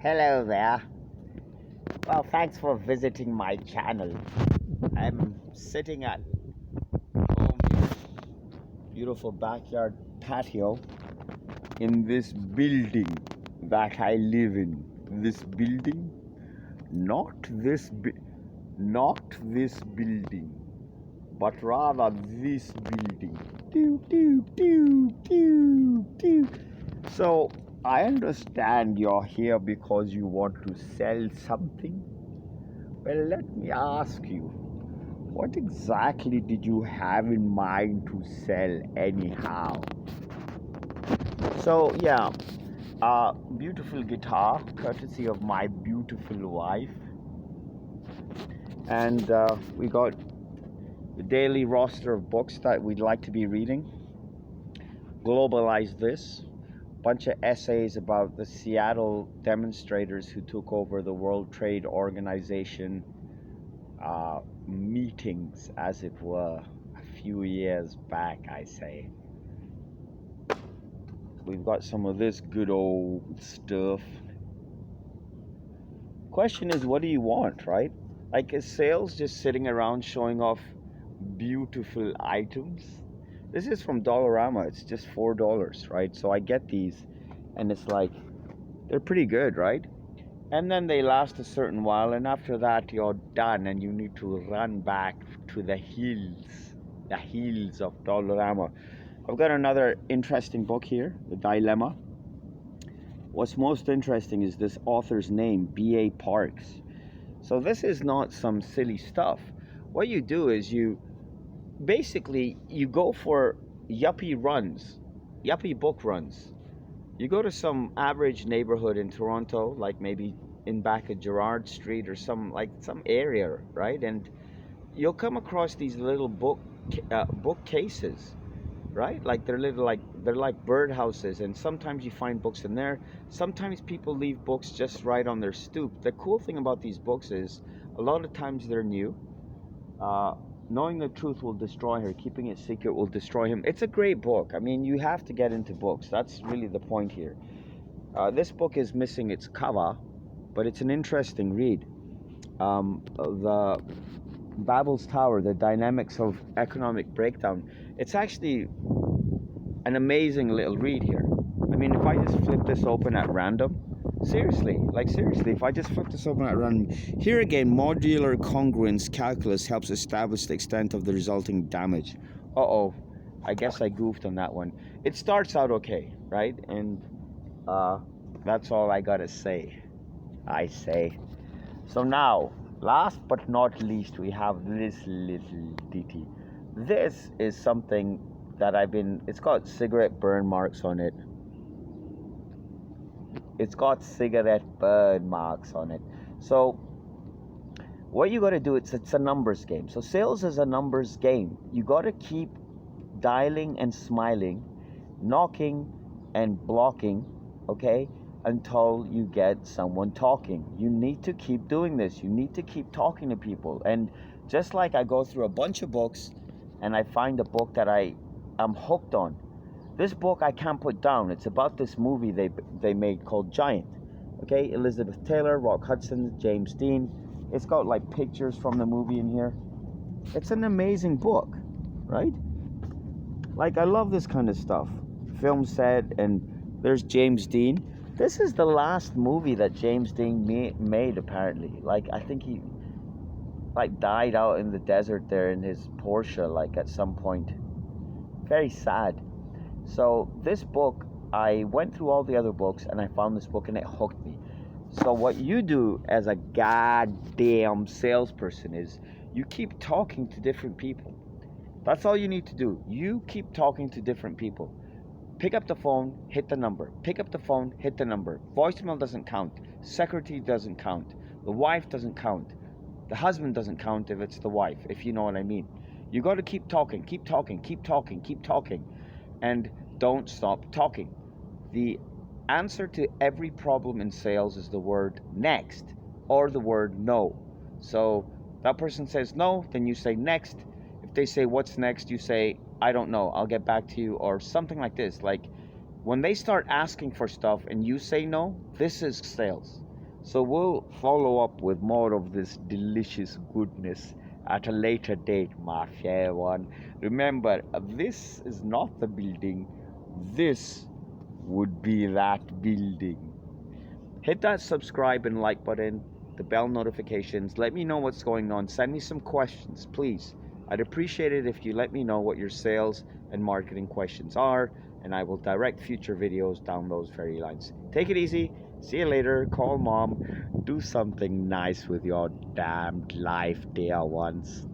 Hello there. Well, thanks for visiting my channel. I'm sitting at home here, beautiful backyard patio in this building that I live in. This building, not this building, but rather this building. Doo, doo, doo, doo, doo. So I understand you're here because you want to sell something. Well, let me ask you, what exactly did you have in mind to sell anyhow? So, yeah, beautiful guitar, courtesy of my beautiful wife. And we got the daily roster of books that we'd like to be reading. Globalize This, bunch of essays about the Seattle demonstrators who took over the World Trade Organization meetings, as it were, a few years back, I say. We've got some of this good old stuff. Question is, what do you want, right? Like, is sales just sitting around showing off beautiful items? This is from Dollarama. It's just $4, right? So I get these, and it's like, they're pretty good, right? And then they last a certain while, and after that you're done and you need to run back to the hills of Dollarama. I've got another interesting book here, The Dilemma. What's most interesting is this author's name, B.A. Parks. So this is not some silly stuff. What you do is you go for yuppie book runs. You go to some average neighborhood in Toronto, like maybe in back of Gerrard Street or some area, right? And you'll come across these little bookcases, right? Like they're like birdhouses, and sometimes you find books in there. Sometimes people leave books just right on their stoop. The cool thing about these books is a lot of times they're new. Knowing the truth will destroy her, keeping it secret will destroy him. It's a great book. I mean, you have to get into books. That's really the point here. This book is missing its cover, but it's an interesting read. The Babel's Tower, The Dynamics of Economic Breakdown. It's actually an amazing little read here. I mean, if I just flip this open at random, seriously, if I just flip this open at random, here again, modular congruence calculus helps establish the extent of the resulting damage. Uh-oh, I guess I goofed on that one. It starts out okay, right? And that's all I gotta say. So now, last but not least, we have this little ditty. This is something that it's got cigarette burn marks on it. So what you got to do, it's a numbers game. So sales is a numbers game. You got to keep dialing and smiling, knocking and blocking, okay, until you get someone talking. You need to keep doing this. You need to keep talking to people. And just like I go through a bunch of books and I find a book that I'm hooked on. This book I can't put down. It's about this movie they made called Giant. Okay, Elizabeth Taylor, Rock Hudson, James Dean. It's got like pictures from the movie in here. It's an amazing book, right? Like, I love this kind of stuff. Film set, and there's James Dean. This is the last movie that James Dean made, apparently. Like, I think he died out in the desert there in his Porsche, like at some point. Very sad. So this book, I went through all the other books and I found this book and it hooked me. So what you do as a goddamn salesperson is you keep talking to different people. That's all you need to do. You keep talking to different people. Pick up the phone, hit the number. Pick up the phone, hit the number. Voicemail doesn't count. Secretary doesn't count. The wife doesn't count. The husband doesn't count if it's the wife, if you know what I mean. You got to keep talking, keep talking, keep talking, keep talking. And don't stop talking. The answer to every problem in sales is the word next or the word no. So that person says no, then you say next. If they say what's next, you say I don't know, I'll get back to you, or something like this. Like, when they start asking for stuff and you say no, this is sales. So we'll follow up with more of this delicious goodness at a later date, my fair one. Remember, this is not the building, this would be that building. Hit that subscribe and like button, the bell notifications. Let me know what's going on. Send me some questions, please. I'd appreciate it if you let me know what your sales and marketing questions are, and I will direct future videos down those very lines. Take it easy. See you later. Call mom. Do something nice with your damned life, dear ones.